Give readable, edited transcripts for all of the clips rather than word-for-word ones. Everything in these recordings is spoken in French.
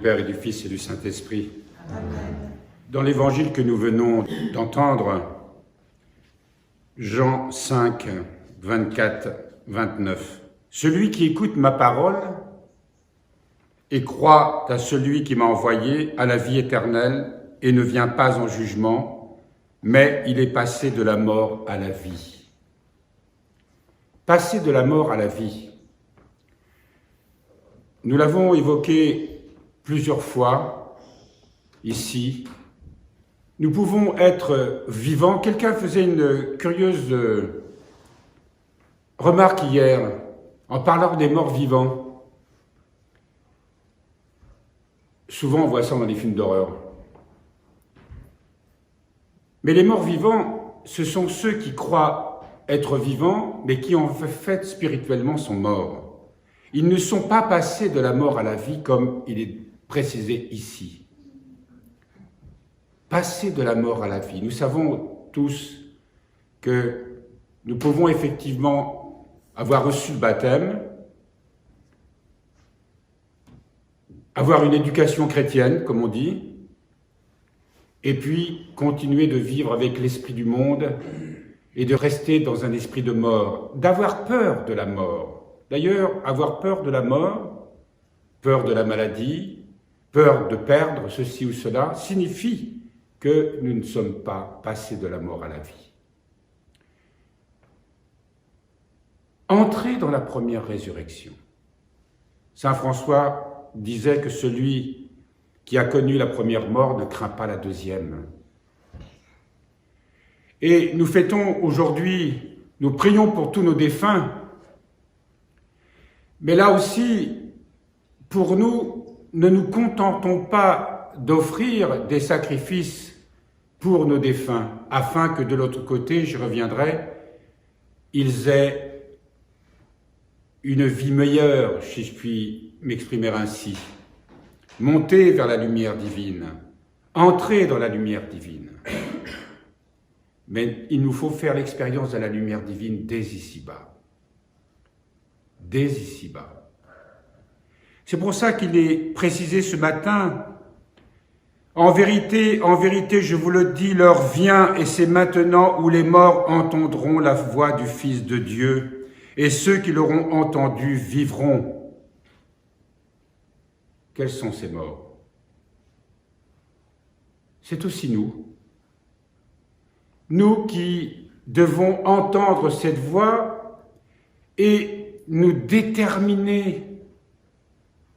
Père et du Fils et du Saint-Esprit. Amen. Dans l'évangile que nous venons d'entendre, Jean 5, 24, 29. Celui qui écoute ma parole et croit à celui qui m'a envoyé a la vie éternelle et ne vient pas en jugement, mais il est passé de la mort à la vie. Passer de la mort à la vie. Nous l'avons évoqué plusieurs fois ici. Nous pouvons être vivants. Quelqu'un faisait une curieuse remarque hier en parlant des morts vivants. Souvent on voit ça dans les films d'horreur. Mais les morts vivants, ce sont ceux qui croient être vivants, mais qui en fait spirituellement sont morts. Ils ne sont pas passés de la mort à la vie comme il est précisé ici. Passer de la mort à la vie. Nous savons tous que nous pouvons effectivement avoir reçu le baptême, avoir une éducation chrétienne, comme on dit, et puis continuer de vivre avec l'esprit du monde et de rester dans un esprit de mort, d'avoir peur de la mort. D'ailleurs, avoir peur de la mort, peur de la maladie, peur de perdre ceci ou cela, signifie que nous ne sommes pas passés de la mort à la vie. Entrer dans la première résurrection. Saint François disait que celui qui a connu la première mort ne craint pas la deuxième. Et nous fêtons aujourd'hui, nous prions pour tous nos défunts, mais là aussi, pour nous, ne nous contentons pas d'offrir des sacrifices pour nos défunts, afin que de l'autre côté, j'y reviendrai, ils aient une vie meilleure, si je puis m'exprimer ainsi. Monter vers la lumière divine, entrer dans la lumière divine. Mais il nous faut faire l'expérience de la lumière divine dès ici-bas. Dès ici-bas. C'est pour ça qu'il est précisé ce matin, en vérité, je vous le dis, l'heure vient et c'est maintenant où les morts entendront la voix du Fils de Dieu et ceux qui l'auront entendu vivront. Quels sont ces morts? C'est aussi nous. Nous qui devons entendre cette voix et nous déterminer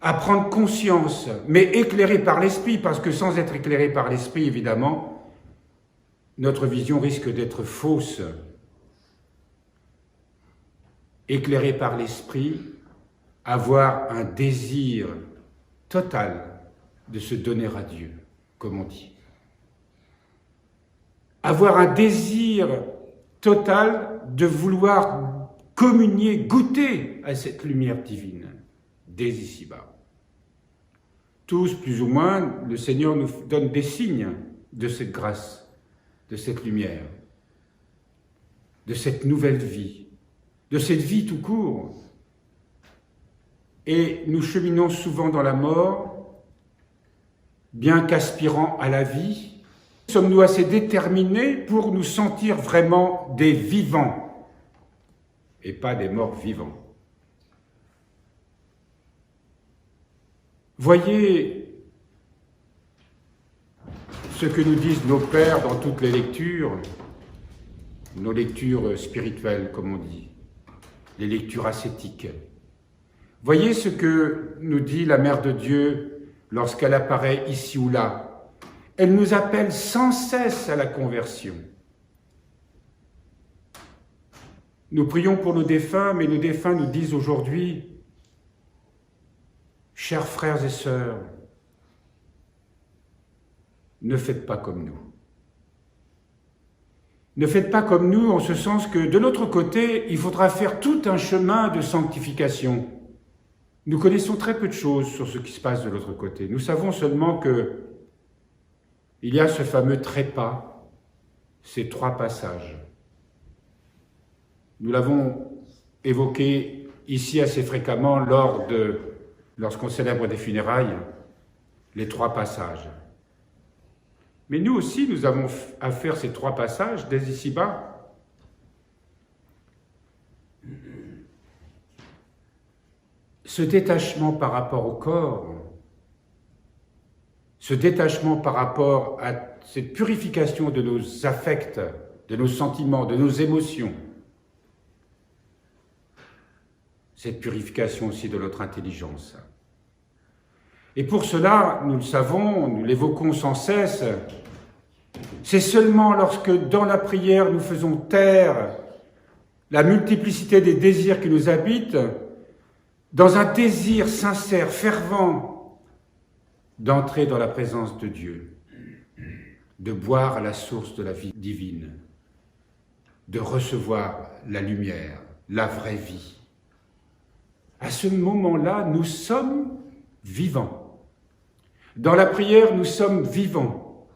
à prendre conscience, mais éclairés par l'Esprit, parce que sans être éclairés par l'Esprit, évidemment, notre vision risque d'être fausse. Éclairés par l'Esprit, avoir un désir total de se donner à Dieu, comme on dit. Avoir un désir total de vouloir communier, goûter à cette lumière divine, dès ici-bas. Tous, plus ou moins, le Seigneur nous donne des signes de cette grâce, de cette lumière, de cette nouvelle vie, de cette vie tout court. Et nous cheminons souvent dans la mort, bien qu'aspirant à la vie. Sommes-nous assez déterminés pour nous sentir vraiment des vivants et pas des morts vivants? Voyez ce que nous disent nos pères dans toutes les lectures, nos lectures spirituelles, comme on dit, les lectures ascétiques. Voyez ce que nous dit la Mère de Dieu lorsqu'elle apparaît ici ou là. Elle nous appelle sans cesse à la conversion. Nous prions pour nos défunts, mais nos défunts nous disent aujourd'hui, chers frères et sœurs, ne faites pas comme nous. Ne faites pas comme nous en ce sens que de l'autre côté, il faudra faire tout un chemin de sanctification. Nous connaissons très peu de choses sur ce qui se passe de l'autre côté. Nous savons seulement que il y a ce fameux trépas, ces 3 passages. Nous l'avons évoqué ici assez fréquemment lorsqu'on célèbre des funérailles. les 3 passages. Mais nous aussi, nous avons à faire ces 3 passages dès ici-bas. Ce détachement par rapport au corps, ce détachement par rapport à cette purification de nos affects, de nos sentiments, de nos émotions, cette purification aussi de notre intelligence. Et pour cela, nous le savons, nous l'évoquons sans cesse, c'est seulement lorsque dans la prière nous faisons taire la multiplicité des désirs qui nous habitent, dans un désir sincère, fervent, d'entrer dans la présence de Dieu, de boire à la source de la vie divine, de recevoir la lumière, la vraie vie. À ce moment-là, nous sommes vivants. Dans la prière, nous sommes vivants.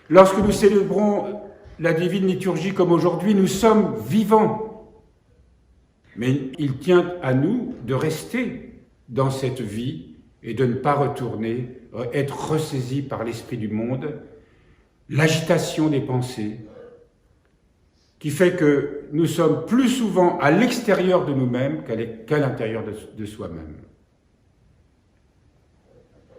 Lorsque nous célébrons la divine liturgie comme aujourd'hui, nous sommes vivants. Mais il tient à nous de rester dans cette vie et de ne pas retourner, être ressaisis par l'esprit du monde, l'agitation des pensées, qui fait que nous sommes plus souvent à l'extérieur de nous-mêmes qu'à l'intérieur de soi-même.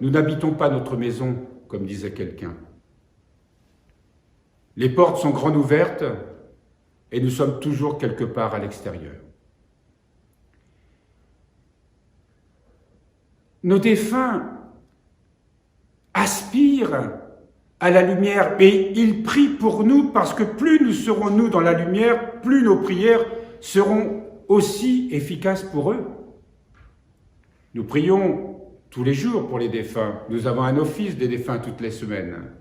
Nous n'habitons pas notre maison, comme disait quelqu'un. Les portes sont grandes ouvertes et nous sommes toujours quelque part à l'extérieur. Nos défunts aspirent à la lumière et ils prient pour nous parce que plus nous serons nous dans la lumière, plus nos prières seront aussi efficaces pour eux. Nous prions tous les jours pour les défunts. Nous avons un office des défunts toutes les semaines.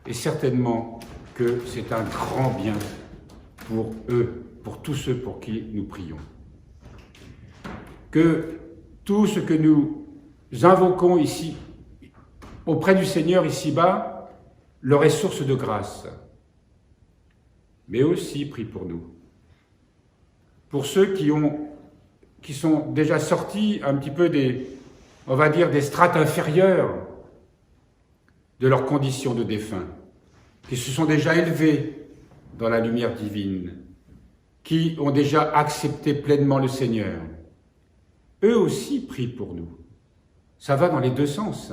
Et certainement que c'est un grand bien pour eux, pour tous ceux pour qui nous prions. Que tout ce que nous invoquons ici, auprès du Seigneur ici-bas, leur est source de grâce. Mais aussi prie pour nous. Pour ceux qui sont déjà sortis un petit peu des strates inférieures de leurs conditions de défunts, qui se sont déjà élevés dans la lumière divine, qui ont déjà accepté pleinement le Seigneur. Eux aussi prient pour nous. Ça va dans les deux sens.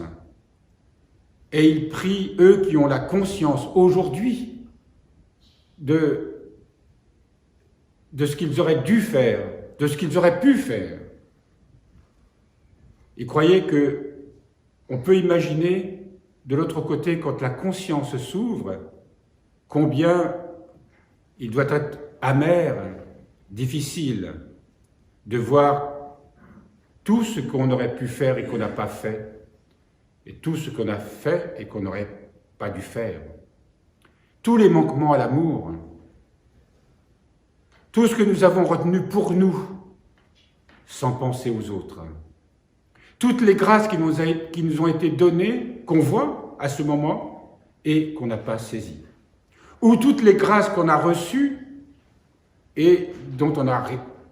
Et ils prient, eux qui ont la conscience aujourd'hui de ce qu'ils auraient dû faire, de ce qu'ils auraient pu faire. Ils croyaient qu'on peut imaginer de l'autre côté, quand la conscience s'ouvre, combien il doit être amer, difficile, de voir tout ce qu'on aurait pu faire et qu'on n'a pas fait, et tout ce qu'on a fait et qu'on n'aurait pas dû faire. Tous les manquements à l'amour, tout ce que nous avons retenu pour nous, sans penser aux autres. Toutes les grâces qui nous ont été données, qu'on voit à ce moment, et qu'on n'a pas saisies. Ou toutes les grâces qu'on a reçues et dont on n'a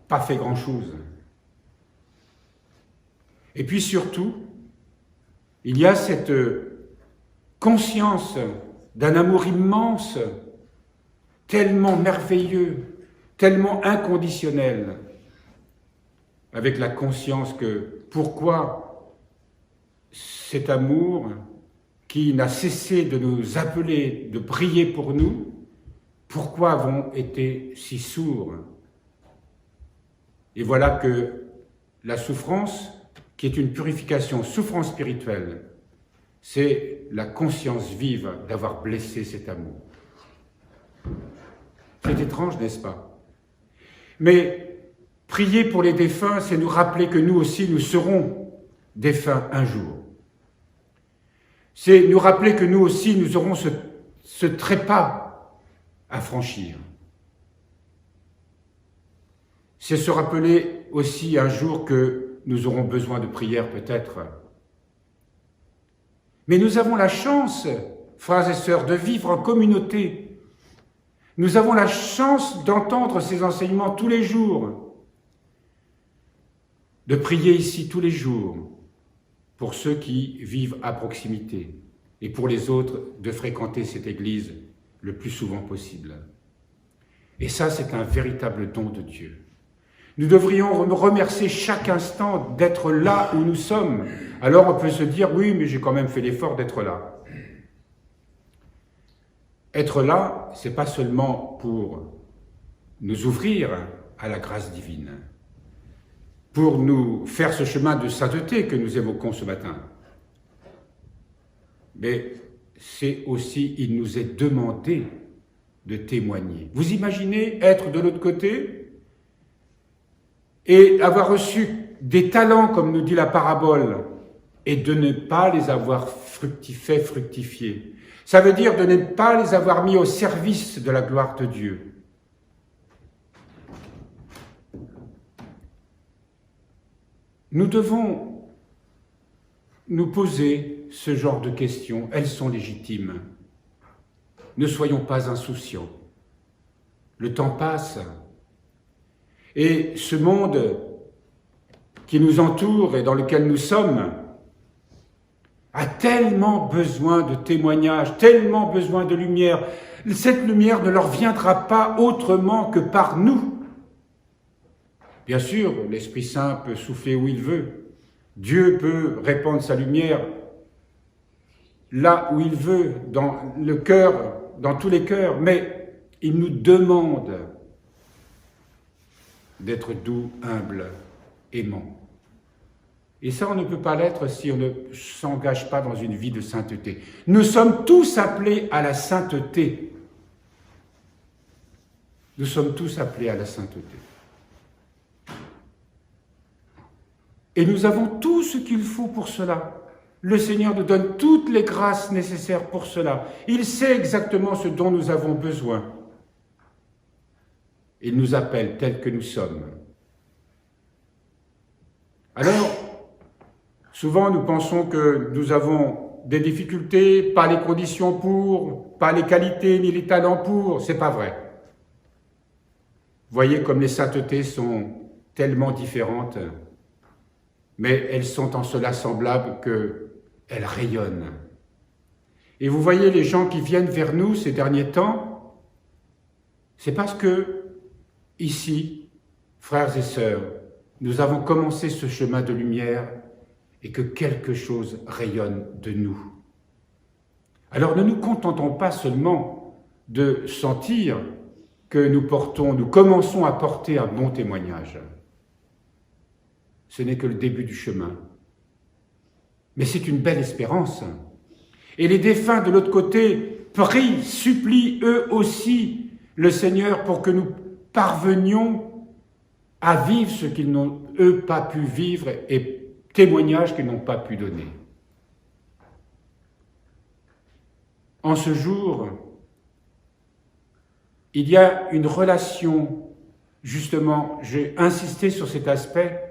pas fait grand-chose. Et puis surtout, il y a cette conscience d'un amour immense, tellement merveilleux, tellement inconditionnel, avec la conscience que pourquoi cet amour qui n'a cessé de nous appeler, de prier pour nous, pourquoi avons été si sourds? Et voilà que la souffrance, qui est une purification, souffrance spirituelle, c'est la conscience vive d'avoir blessé cet amour. C'est étrange, n'est-ce pas? Mais prier pour les défunts, c'est nous rappeler que nous aussi, nous serons défunts un jour. C'est nous rappeler que nous aussi, nous aurons ce trépas à franchir. C'est se rappeler aussi un jour que nous aurons besoin de prière peut-être. Mais nous avons la chance, frères et sœurs, de vivre en communauté. Nous avons la chance d'entendre ces enseignements tous les jours, de prier ici tous les jours, pour ceux qui vivent à proximité et pour les autres de fréquenter cette église le plus souvent possible. Et ça, c'est un véritable don de Dieu. Nous devrions remercier chaque instant d'être là où nous sommes. Alors on peut se dire, oui, mais j'ai quand même fait l'effort d'être là. Être là, c'est pas seulement pour nous ouvrir à la grâce divine, pour nous faire ce chemin de sainteté que nous évoquons ce matin. Mais c'est aussi, il nous est demandé de témoigner. Vous imaginez être de l'autre côté et avoir reçu des talents, comme nous dit la parabole, et de ne pas les avoir fait fructifier. Ça veut dire de ne pas les avoir mis au service de la gloire de Dieu. Nous devons nous poser ce genre de questions. Elles sont légitimes. Ne soyons pas insouciants. Le temps passe. Et ce monde qui nous entoure et dans lequel nous sommes a tellement besoin de témoignages, tellement besoin de lumière. Cette lumière ne leur viendra pas autrement que par nous. Bien sûr, l'Esprit Saint peut souffler où il veut. Dieu peut répandre sa lumière là où il veut, dans le cœur, dans tous les cœurs, mais il nous demande d'être doux, humble, aimant. Et ça, on ne peut pas l'être si on ne s'engage pas dans une vie de sainteté. Nous sommes tous appelés à la sainteté. Nous sommes tous appelés à la sainteté. Et nous avons tout ce qu'il faut pour cela. Le Seigneur nous donne toutes les grâces nécessaires pour cela. Il sait exactement ce dont nous avons besoin. Il nous appelle tels que nous sommes. Alors, souvent nous pensons que nous avons des difficultés, pas les conditions pour, pas les qualités ni les talents pour. C'est pas vrai. Voyez comme les saintetés sont tellement différentes, mais elles sont en cela semblables qu'elles rayonnent. Et vous voyez les gens qui viennent vers nous ces derniers temps, c'est parce que, ici, frères et sœurs, nous avons commencé ce chemin de lumière et que quelque chose rayonne de nous. Alors ne nous contentons pas seulement de sentir que nous commençons à porter un bon témoignage. Ce n'est que le début du chemin. Mais c'est une belle espérance. Et les défunts de l'autre côté prient, supplient eux aussi le Seigneur pour que nous parvenions à vivre ce qu'ils n'ont eux pas pu vivre et témoignages qu'ils n'ont pas pu donner. En ce jour, il y a une relation, justement, j'ai insisté sur cet aspect,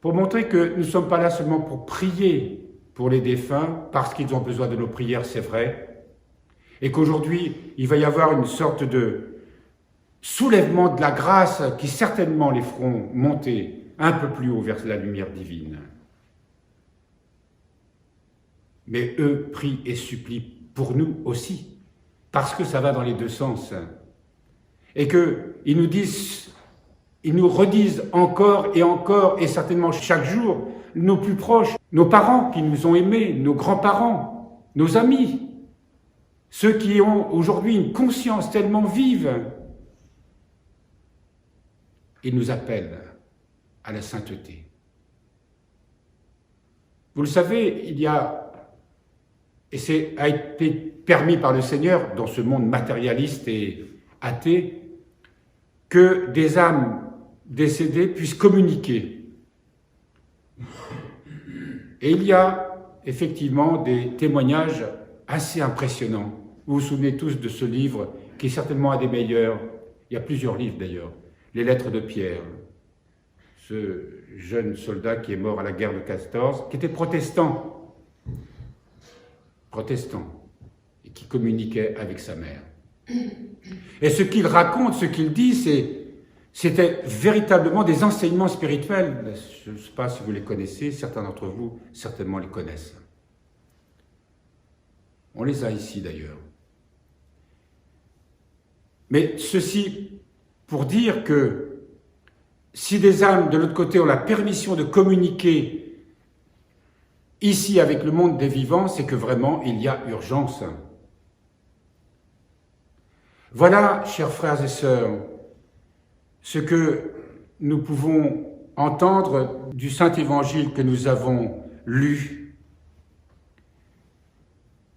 pour montrer que nous ne sommes pas là seulement pour prier pour les défunts, parce qu'ils ont besoin de nos prières, c'est vrai, et qu'aujourd'hui, il va y avoir une sorte de soulèvement de la grâce qui certainement les feront monter un peu plus haut vers la lumière divine. Mais eux prient et supplient pour nous aussi, parce que ça va dans les deux sens. Et qu'ils nous disent, ils nous redisent encore, et certainement chaque jour, nos plus proches, nos parents qui nous ont aimés, nos grands-parents, nos amis, ceux qui ont aujourd'hui une conscience tellement vive, ils nous appellent à la sainteté. Vous le savez, il y a, et a été permis par le Seigneur dans ce monde matérialiste et athée, que des âmes décédées puissent communiquer. Et il y a effectivement des témoignages assez impressionnants. Vous vous souvenez tous de ce livre, qui est certainement un des meilleurs, il y a plusieurs livres d'ailleurs, Les Lettres de Pierre, ce jeune soldat qui est mort à la guerre de 14, qui était protestant, et qui communiquait avec sa mère. Et ce qu'il raconte, ce qu'il dit, C'était véritablement des enseignements spirituels. Je ne sais pas si vous les connaissez, certains d'entre vous certainement les connaissent. On les a ici d'ailleurs. Mais ceci pour dire que si des âmes de l'autre côté ont la permission de communiquer ici avec le monde des vivants, c'est que vraiment il y a urgence. Voilà, chers frères et sœurs, ce que nous pouvons entendre du Saint-Évangile que nous avons lu.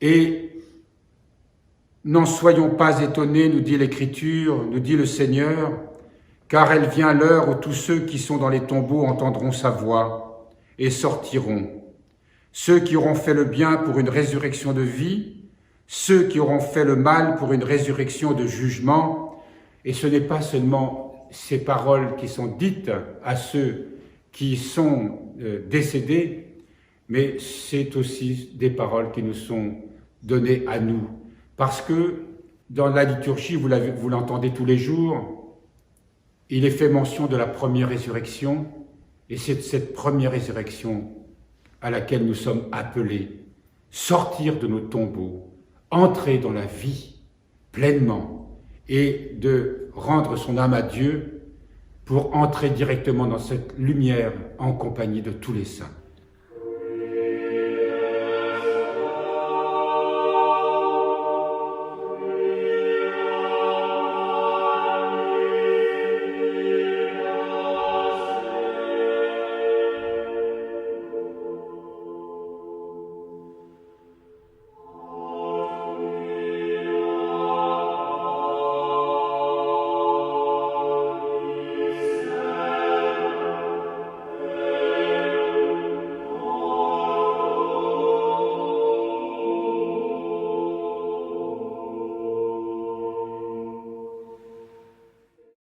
Et n'en soyons pas étonnés, nous dit l'Écriture, nous dit le Seigneur, car elle vient l'heure où tous ceux qui sont dans les tombeaux entendront sa voix et sortiront. Ceux qui auront fait le bien pour une résurrection de vie, ceux qui auront fait le mal pour une résurrection de jugement. Et ce n'est pas seulement ces paroles qui sont dites à ceux qui sont décédés, mais c'est aussi des paroles qui nous sont données à nous. Parce que dans la liturgie, vous l'entendez tous les jours, il est fait mention de la première résurrection, et c'est cette première résurrection à laquelle nous sommes appelés, sortir de nos tombeaux, entrer dans la vie pleinement, et de rendre son âme à Dieu pour entrer directement dans cette lumière en compagnie de tous les saints.